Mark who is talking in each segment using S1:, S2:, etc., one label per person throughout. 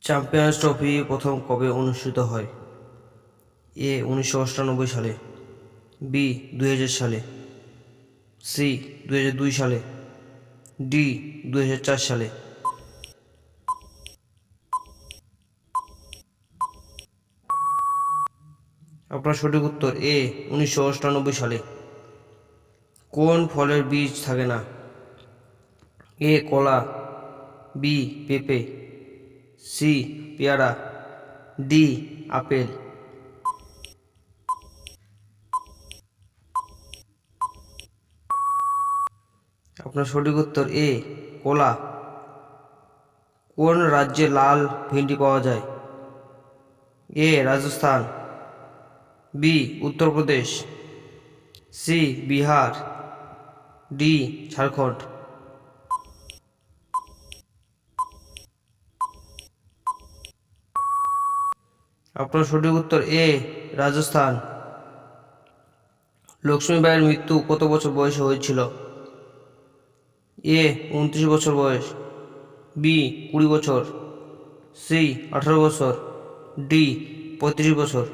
S1: Champions trophy প্রথম কবে অনুষ্ঠিত হয়? এ 1998 সালে, বি 2000 সালে, সি 2002 সালে, ডি 2004 সালে। আপনার সঠিক উত্তর এ 1998 সালে। কোন ফলের বীজ থাকে না? এ কলা, বি পেঁপে, সি পেয়ারা, ডি আপেল। আপনার সঠিক উত্তর এ কলা। কোন রাজ্যে লাল ভেন্ডি পাওয়া যায়? A Rajasthan, B Uttar Pradesh, C Bihar, D Jharkhand. আপনার সঠিক উত্তর এ রাজস্থান। লক্ষ্মীবাঈয়ের মৃত্যু কত বছর বয়সে হয়েছিল? এ 29 বছর বয়স, বি 20 বছর, সি 18 বছর, ডি 35 বছর।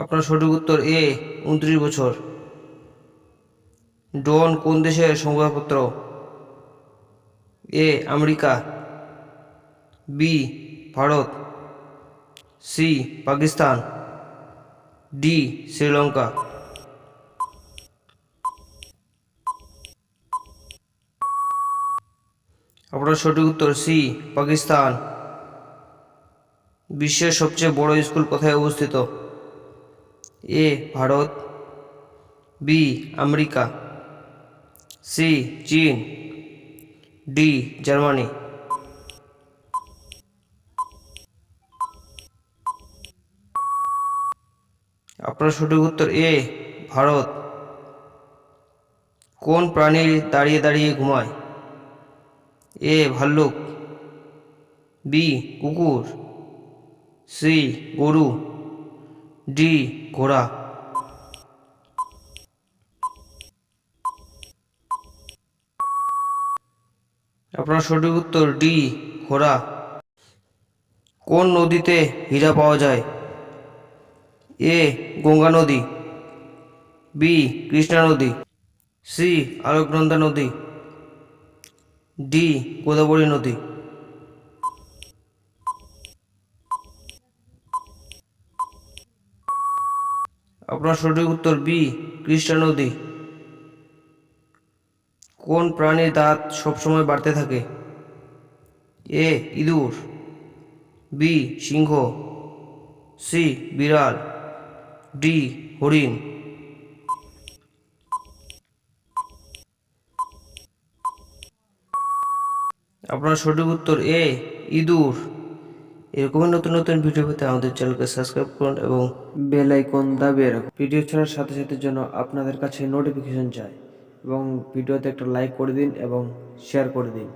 S1: আপনার সঠিক উত্তর এ 29 বছর। ডন কোন দেশের সংবাদপত্র? এ America, B Bharat, C Pakistan, D Sri Lanka. আপনার সঠিক উত্তর সি পাকিস্তান। বিশ্বের সবচেয়ে বড় স্কুল কোথায় অবস্থিত? এ ভারত, বি আমেরিকা, সি চীন, ডি জার্মানি। আপনার সঠিক উত্তর এ ভারত। কোন প্রাণী দাঁড়িয়ে দাঁড়িয়ে ঘুমায়? এ ভাল্লুক, বি কুকুর, সি গরু, ডি ঘোড়া। আপনার সঠিক উত্তর ডি ঘোড়া। কোন নদীতে হীরা পাওয়া যায়? এ গঙ্গা নদী, বি কৃষ্ণা নদী, সি আলোকনন্দা নদী, ডি গোদাবরী নদী। আপনার সঠিক উত্তর বি কৃষ্ণা নদী। কোন প্রাণীর দাঁত সবসময় বাড়তে থাকে? এ ইঁদুর, বি সিংহ, সি বিড়াল, ডি হরিণ। আপনার সঠিক উত্তর এ ইঁদুর। এরকমই নতুন নতুন ভিডিও পেতে আমাদের চ্যানেলকে সাবস্ক্রাইব করুন এবং বেল আইকন দাবিয়ে রাখুন। ভিডিও ছাড়ার সাথে সাথে যেন আপনাদের কাছে নোটিফিকেশন যায় এবং ভিডিওতে একটা লাইক করে দিন এবং শেয়ার করে দিন।